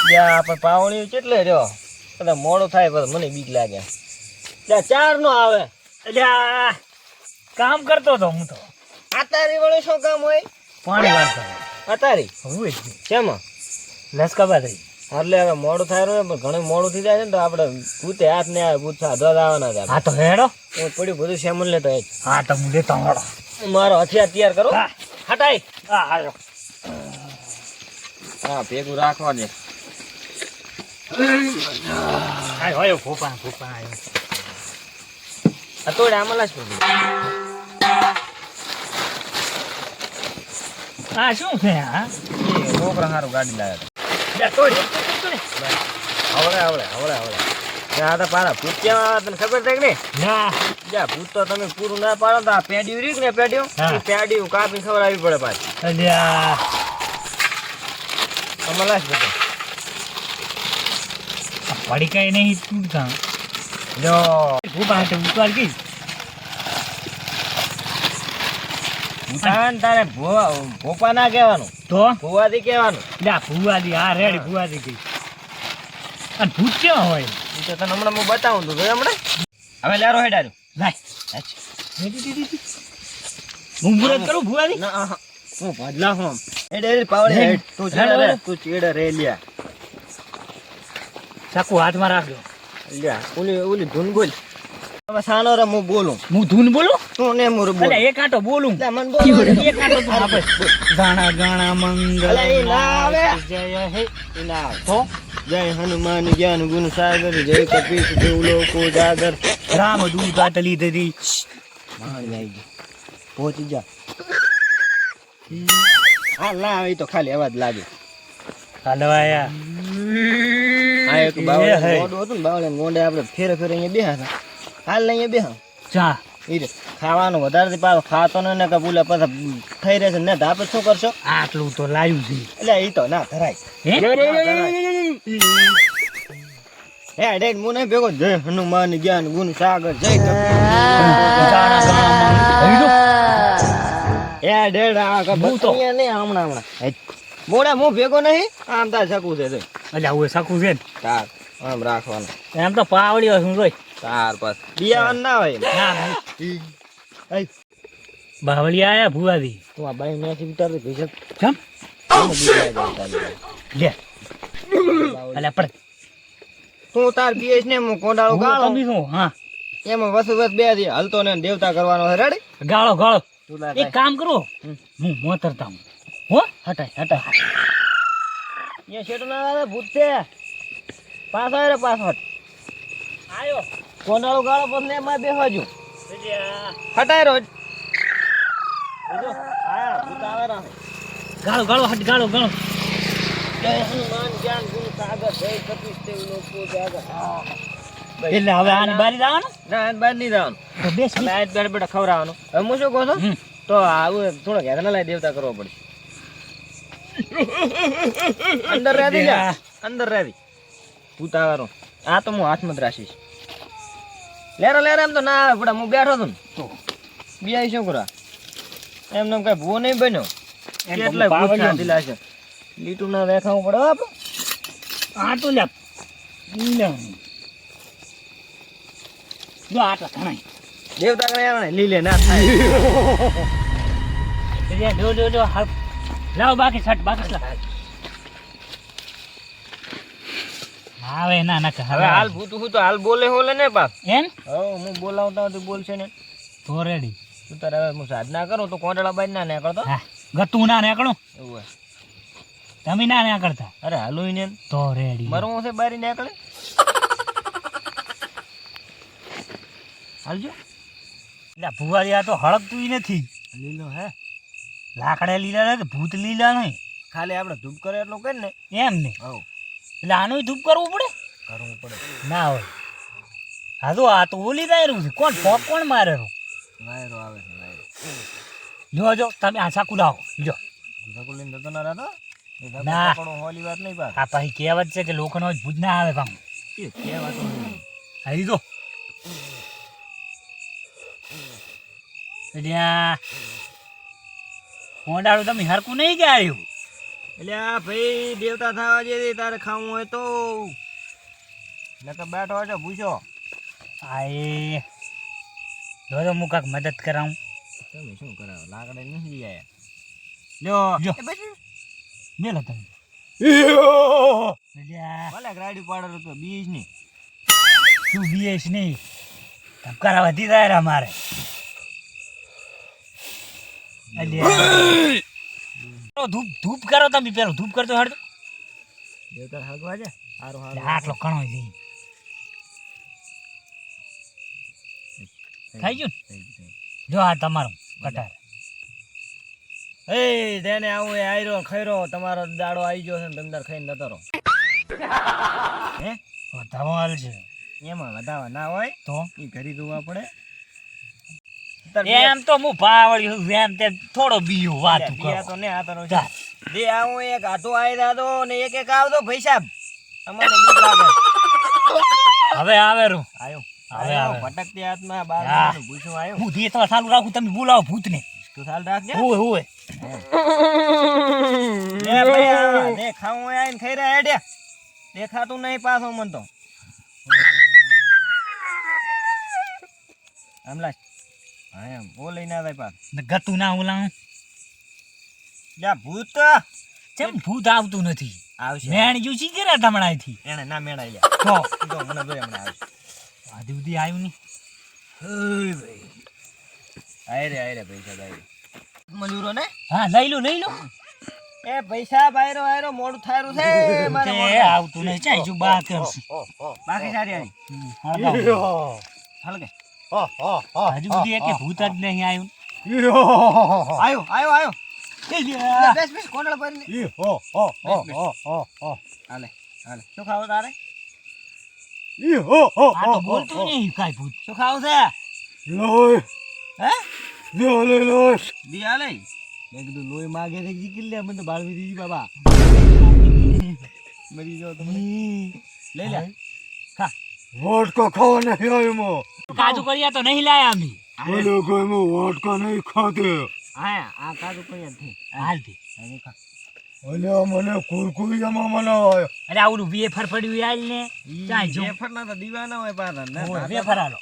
ત્યાં પણ પાવણી કેટલે રહ્યો એટલે મોડું થાય પછી મને બીક લાગે ત્યાં 4 નો આવે એટલે આ કામ કરતો હતો હું તો આતારી વળે શું કામ હોય પાણી વાળતો આતારી હું શેમાં લસકાબા થઈ એટલે હવે મોડું થાય ને પણ ઘણું મોડું થઈ જાય ને તો આપણે ભૂતે હાથ ને આવે ભૂત સાધવા આવવાના છે હા તો હેડો હું પડ્યું બધું સેમન લેતો જ હા તો હું લેતો હેડો મારો હથિયાર તૈયાર કરો હા. હટાઈ હા હાલો હા ભેગું રાખવા દે આવ્યો ફોપા આવ્યો તોડે આમાં લાશ પડી આ શું છે હા એ છોકરા સારું ગાડી લાવ્યા આવડે ત્યાં તો પારા ભૂત કેવા આવે તને ખબર છે કે નહીં ના જ્યાં ભૂત તો તમે પૂરું ના પાડો તો આ પેડિયું રીક ને પેડિયું હા. એ પેડિયું કાપીને ખવડાવવી પડે પાછી અલ્યા આમાં લાશ પડી પડી કઈ નહીં તૂટતા જો ફોપા હાથે ઉતાર ગઈ ઉતાવળ તારે ભોપા ના કહેવાનું તો ભુવાથી કહેવાનું લ્યા ભુવાદી હા રેડી ભુવાદી ગઈ અને ભૂત કેવા હોય એ તો તને હમણાં હું બતાવું તું જોયું હમણાં હવે લેરો હેડાર્યું લાય હું મુરત કરું ભુવાદી ના હું ભજલા હું હેડ પાવડે હેડ તું ચેડે રે લ્યા ચાકુ હાથમાં રાખજો લ્યા ઓલી ધૂન બોલ હવે સાનો રે હું બોલું હું ધૂન બોલું તું ને મોર બોલ અલ્યા એક આટો બોલું લે મન બોલ એક આટો તો આપે ગાણા ગાણા મંગલ અલ્યા એ ના આવે જય હે એ ના આવે તો જય હનુમાન જ્ઞાન ગુણ સાગર જય કપીશ દેવ લોકો જાગર રામ દૂત આટલી દરી મારી આવી ગઈ પહોંચી જા હા ના આવે તો ખાલી અવાજ લાગે હલવાયા આ એક બાવળે મોઢું હતું ને બાવળે મોઢે આપણે ફેરે અહીંયા બેહા હતા હાલ ને અહીંયા બેહા ચા ઈ રે ખાવાનું વધારે પાછો ખાતો ને કે બોલે પાછા થઈ રહેશે ને આપણે શું કરશો આટલું તો લાવ્યું છે એટલે ઈ તો ના ધરાય હે ડેડ મુને ભેગો જય હનુમાન જ્ઞાન ગુણ સાગર જય ગાણા ગાણા હે ડેડ આ કબૂતો નહીં હમણાં મોડા હું ભેગો નહીં આમ તાર શકું છે જોઈ અલ્યા હું સાકું છે ને તાર આમ રાખવાનું એમ તો પાવડી હોય શું જોઈ તાર પાસ બિયાવાનું ના હોય ના બાવળી આયા ભુવાદી તું આ બાઈ ન્યાથી ઉતાર દે ભેજક ચમ લે અલ્યા પડ તું તાર પીએસ ને હું કોંડાળો ગાળો તમે શું હા એમાં વસુ વસ બે દી હલતો ને દેવતા કરવાનો છે રેડી ગાળો ગાળો તું લા એક કામ કરો હું મોતરતા હું હો હટાય એ શેઠ ના આવે ભૂત છે પાછો આવે રે પાછો આયો કોંડાળો ગાળો પછી એમાં બેહવાજો હટાય રોજ હા ભૂત આવે રા ગાળો ગાળો હટ ગાળો ગાળો જય હનુમાન જ્ઞાન ગુણ સાગર જય કપીશ દેવ લોકો જાગર એટલે હવે આની બારી જવાનું ના આજ બાર નહીં જવાનું તો બેસ હવે આજ બાર બેટા ખવડાવવાનું હવે હું શું કહું છું તો આવું થોડોક હેરાન લાય દેવતા કરવો પડે અંદર રહેતી જા અંદર રહેતી ભૂત આવારો આ તો હું હાથમાં જ રાખીશ લેરો એમ તો ના આવે પણ હું બેઠો હતો ને તો બિયાઈ શું કરા એમને કઈ ભૂવો નહીં બન્યો એમ તો કેટલાય ભૂત પાવડિયો. ખાધી લાગે લીટું ના દેખાવું પડે હો આપણે આ તો લ્યા જો આટલા ઘણા દેવતા કરે લીલે ના થાય જો હાલ લાવ બાકી છટ બાકી લાવ હવે ના ના હવે હાલ ભૂત હું તો હાલ બોલે હોલે ને બાપ એમ હવે હું બોલાવતા હોય તો બોલશે ને તો રેડી તું તારે હવે હું સાધના કરું તો કોંડળા બાઈ ના નીકળતો હા ગતું ના નીકળો એવું હોય તમે ના નીકળતા અરે હાલું ને તો રેડી મરવું છે બારી નીકળે હાલજો એટલે ભુવારી આ તો હળકતું નથી લીલો હે લાકડા લીલા ને ભૂત લીલા નહીં ખાલી આપણે ધૂપ કરે એટલું કરી ને એમ ને હવ એટલે આનું ધૂપ કરવું પડે કરવું પડે ના હોય હા તો આ તો ઓલી દાયરું છે કોણ પોપ કોણ મારે વાયરો આવે છે વાયરો જો તમે આ ચાકુ લાવો જો ધક્કો લઈને જતો ના રહેતો એ ધક્કો ના. પકડો હોલી વાત નહીં પાસ આ પછી કહેવત છે કે લોકોનો ભૂત ના આવે પામ એ કહેવાતું નહીં આવી દો એટલે આ મોડાળું તમે હરકું નહીં કે આવ્યું એટલે આ ભાઈ દેવતા થવા જે તારે ખાવું હોય તો નકર બેઠો છો પૂછો. આય દોરો હું કાંક મદદ કરાવું. તમે શું કરાવો લાકડા નથી લઈ આયા. લ્યો જો. એ બસ મેલો તમે અલ્યા, ભલે ગાડી પાડો તો બીજ ની શું બીએસ નહીં ધબકારા વધી જાય રા મારે. અલ્યા ધૂપ ધૂપ કરો તમે પેલો ધૂપ કરતો હડ દેવતા હગવા છે હારું હારું આટલો કણો લઈ થઈ ગયું ને? જો આ તમારો કટાર એ તેને આવું એ આયરો ખૈરો તમારો દાડો આવી ગયો છે ને તમે તાર ખાઈને નતો રહો. હે ધમાલ છે એમાં વધાવા ના હોય તો એ ઘરી દોવા પડે. એમ તો હું પાવડ્યું એમ તે થોડો બીયો વાત બિયા તો ને આ તારો જા. જે આવું એક હાથો આવી દાદો ને એક એક આવતો ભાઈ સાહેબ અમને બીક લાગે. હવે આવે રૂ આયો હવે આયો આવે. ભટકતી હાથમાં બાર હા. પૂછું આયો હું ધીરે તમારે ચાલુ રાખું તમે બોલાવો ભૂતને. તું સાલ રાખજે. હોય હોય લે ભાઈ આ ને ખાવું હોય આઈને ખાઈ રહ્યા હેડે દેખાતું નહીં પાછો મન તો હમલા હા એમ ઓ લઈને આવે પાછ ને ગતું ના ઓલાનું લે ભૂત ચેમ ભૂત આવતું નથી. આવશે મેણ જો શી કર્યા તમણાથી એને ના મેળાઈ લે તો તો મને જોઈ હમણાં આવશે. આધી ઉધી આવ્યું નહીં. ઓય ભાઈ આયરે પૈસા આયરે મજૂરો ને હા લઈ લો એ પૈસા બાયરો આયરો મોડું થાયરું છે મારે તે મોડું. આવતું નહીં ચાલ જો બા કરશે. બાકી સારી આવી હળગાવો. હલકે હજુ સુધી એકે ભૂત જ નહીં આવ્યું. આયો આયો આયો એ લ્યા. બેસ બેસ કોંડળ ભરીને હાલે હાલે શું ખાવું તારે આ તો બોલતું નહીં કાંઈ ભૂત. શું ખાવું છે હે દી હાલે મેં કીધું લોહી માગે છે જીકી લે મને તો બાળવી દીધી બાબા મરી જાવ તમે લઈ લે ખા વોટકો ખાવા નહીં આવ્યો મો કાજુ કરિયા તો નહીં લાયા અમે. બોલો કોઈ મો વોટકો નહીં ખાતે હા આ કાજુ કોઈ નથી હાલથી. હવે ખા અલ્યા મને કુરકુરિયામાં મનાવાયો અરે આવડું વેફર પડ્યું હાલ ને ચાય જો વેફર ના તો દીવાના હોય પાછા ને વેફર હાલો.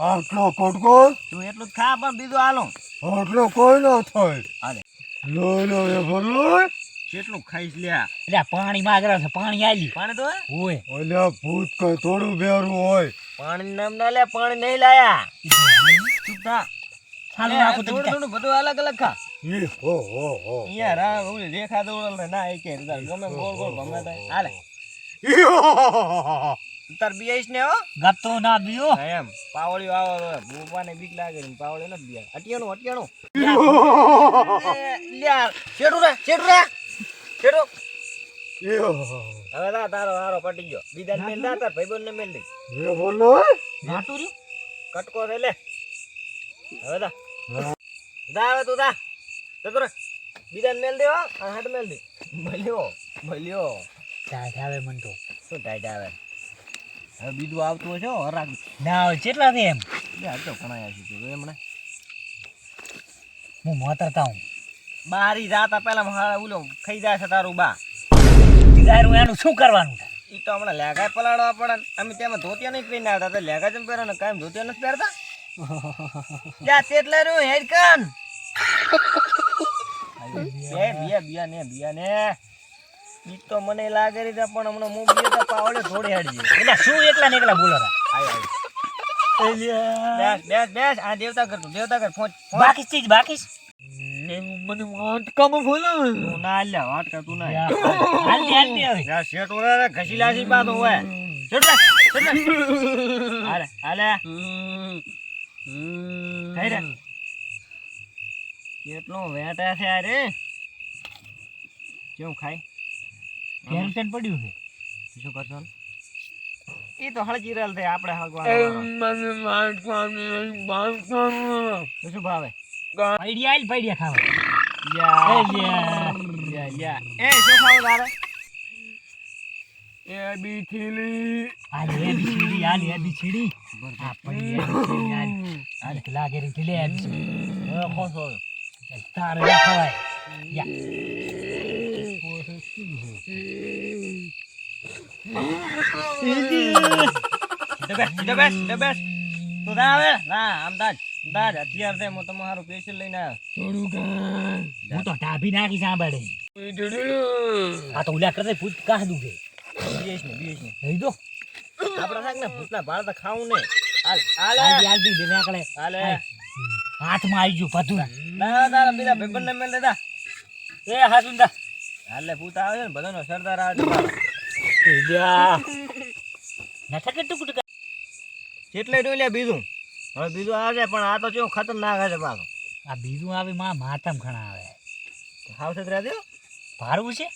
આટલો કટકો તું એટલું જ ખા પણ બીજું હાલો આટલો કોઈ ના થાય હાલે લો લો એ ભલો કેટલું ખાઈશ લ્યા એટલે પાણી માંગરા છે પાણી આલી પાણી તો હે? હોય અલ્યા ભૂત કઈ થોડું બેરું હોય પાણી નામ ના લે પાણી નહીં લાયા ચૂપ થા ચાલુ લે, રાખો થોડું તમે. થોડું બધું અલગ અલગ ખા ઈ હો હો યાર આ ઓલી રેખા દોડલ ના એક ગમે ગોળ ગોળ ગમે તે હાલે તાર બીઆઈસ ને હો ગતો ના બીયો. હા, એમ પાવળીઓ આવો તો ભૂપાને બીક લાગે ને પાવળીઓ નથી બીયા અટિયાણું અટિયાણું લ્યા છેડું રે છેડું હવે તા તારો હારો પટી ગયો બીજા મેલ દા તાર ભાઈબંધ ને મેલ દે એ બોલો નાટું રહ્યું. કટકો છે લે હવે દા દા હવે તું દા જતો રે બીજા મેલ દે હો આ હાથ મેલ દે મળ્યો ચાય આવે મન તો. શું ટાઈટ આવે હવે બીજું આવતું હશે હો હરાક ના હોય કેટલા છે એમ લે તો ઘણા આવી છે એમણે હું મોતરતા હું. બારી જાતા પહેલા મારા ઉલો ખાઈ જાય છે તારું બા તીજારું એનું શું કરવાનું થાય? ઈ તો હમણાં લેઘા પલાડવા પડે ને. અમે તેમાં ધોતિયા નહીં પહેરીને આવતા તો લેઘા જેમ પહેરો ને કાયમ ધોતિયા નથી પહેરતા જા તેટલે રહ્યું હેડ કાન બિયા ને ઈ તો મને લાગે રીતે પણ હમણાં હું બિયા તો પાવડે થોડી હેડજી એટલે શું એકલા ને એકલા બોલો રા? બેસ આ દેવતા કર ફોન બાકી ચીજ બાકી છે? મને વાટકામાં બોલાવે તું ના લે વાટકા તું ના હાલતી હવે. યા શેટ ઓલા ઘસી લાસી પાતો હોય હાલે ખાઈ રે કેટલો વેટા છે અરે કેવું ખાય ટેન્શન પડ્યું છે. શું કરશો એ તો હળજી રેલ થાય આપણે હળગવાનું શું ભાવે પૈડિયા ખાવા. એ શું ખાવું તારે એ બી થીલી હાલ એ બી છીડી હાલ એ બી છીડી. આ પૈડિયા બી છીડી હાલ. હાલ લાગે રે ઢીલે આ બી છીડી. તારે ન ખવાય. સીધો બેસ. તું જા હવે. ના, આમ તાજ હથિયાર છે, હું તમારું પેશિયલ લઈને આવ્યો. હું તો ઢાભી નાખી સાંભળે આ તો ઉલ્યા કરતે ભૂત કાહદું છે બીએસ ને લઈ દો આપડે શાક ને ભૂતના ભાળ તો ખાવું ને. હાલ હાલ દી દે નાકળે હાલે. હાથમાં આવી ગયું બધું ના તારા બીજા ભાઈબંધને મેલ દેતા. એ હા સુંદા હાલે ભૂત આવે છે ને બધાનો સરદાર આવે છે. નથા કે ટુકડું કેટલે ડોલ્યા બીજું. હવે બીજું આવે છે પણ આ તો કેવું ખતરનાક છે પાછો. આ બીજું આવે માં માથામાં ખણા આવે સાવચેત રહેજો. ભારવું છે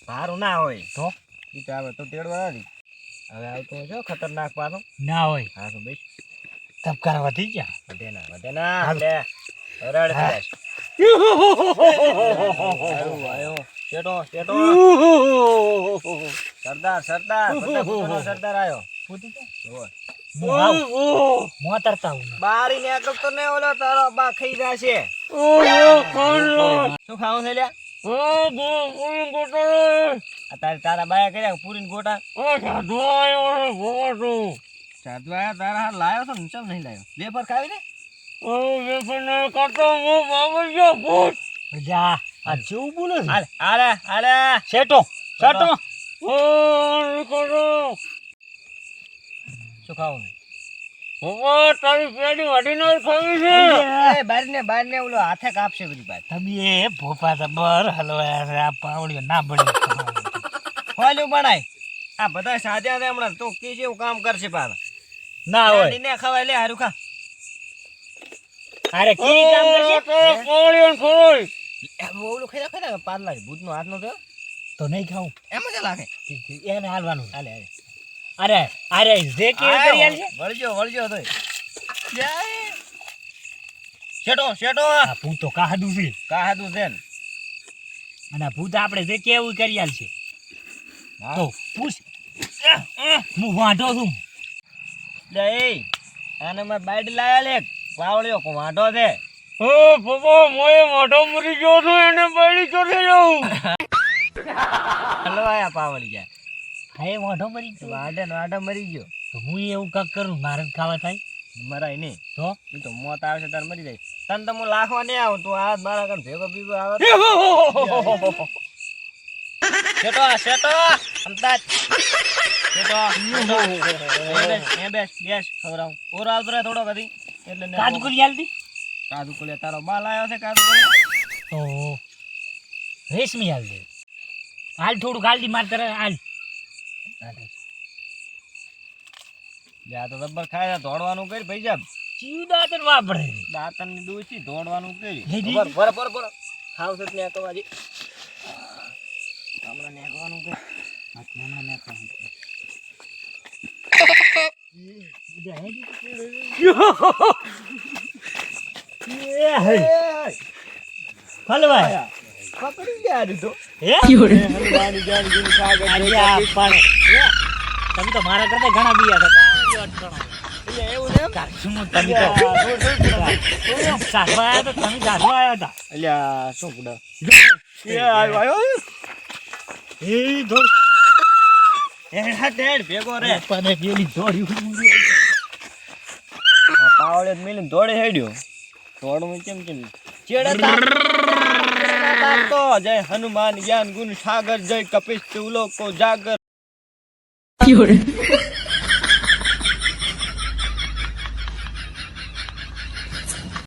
ભારું ના હોય તો ઈ તો આવે તો તેડવા નથી. હવે આવતો હોય છે ખતરનાક પાછો. ના હોય હા તો બેસ. ધબકારા વધી ગયા વધે ના લે હરાડ દેશ. આયો શેટો સરદાર બધા ભૂતનો સરદાર આયો. મોં તરતા હું બારી ને આગળ તો ને ઓલો તારો બા ખાઈ જાશે. શું ખાવું છે લ્યા? તારા બાયા કર્યા પૂરીને ગોટા સાધવા તારા હાથ લાયો છો ને ચમ નહીં લાયો? વેફર ખાવી ને જા આ જેવું બોલે છે હાલે શેટો શું ખાવું છે? બહાર ને ઓલો હાથે કાપશે બધી બાત. તમે ભોપા તો બર હલવાયા છે આ પાવડીઓ ના બળે ખોલ્યું બનાય. આ બધા સાધ્યા છે હમણાં તો કે જેવું કામ કરશે પાછા. ના હોય ને ખવાય લે હારું ખા. અરે કી કામ કરશે ઓલું ખાઈ પાછલા ભૂતનો હાથ નો થયો તો નહીં ખાવું એમ જ લાગે. એને હાલવાનું હાલે અરે અરે જે કે કરી આલ છે વળજો તો શેટો આ ભૂત તો કાહદું છે કાહાદું છે ને. અને આ ભૂત આપણે જે કેવું કરી આલ છે તો પૂછ હું વાંઢો છું લે એ આને મેં બાઈડ લાયા લે પાવળ્યો કો વાંઢો છે. હલો આયા પાવળી જાય. હા એ વાંઢો મરી ગયો વાંઢો મરી ગયો તો હું એવું કાક કરું મારે જ ખાવા થાય મરાય નહીં તો એ તો મોત આવશે તારે મરી જાય. તને તો હું લાખવા નહીં આવું તું આ મારા કાન ભેગો બીગો આવે. શેટો અમદાજ બેસ ખવડાવું. ઓર આવતો રહે થોડો કદી એટલે કાજુ કરી આલતી કાજુ કોલિયા તારો બાલ આવ્યો છે કાજુ કોલિયા. તો રેશમી હાલ દે હાલ થોડુંક હાલ દી માર તરફ હાલ આ તો જબ્બર ખાય છે. દોડવાનું કરી ભાઈ સાહેબ. ચીવ દાંતન વાપરે દાંતન ની દોશી દોડવાનું કરી. લઈ દી. બરાબર ખાવ છે ને કવાજી હમણાં નેકવાનું કે હમણાં નેકવાનું હલવાય પકડી ગયા દીધો. હે હલવાની જાન ગુન સાગર અલ્યા પણ તમે તો મારા કરતા ઘણા બીયા હતા એવું છે એમ? તમે તો સાસવા આવ્યા તો તમે સાસવા આવ્યા હતા અલ્યા શું પુડા આવ્યો એ થોડું હેડ ભેગો રે. પને પેલી દોડ્યું આ પાવડે મિલીને દોડે હેડ્યો. દોડવું કેમ ચેડે તાપતો જય હનુમાન જ્ઞાન ગુણ સાગર જય કપિશ તુલો કો જાગર.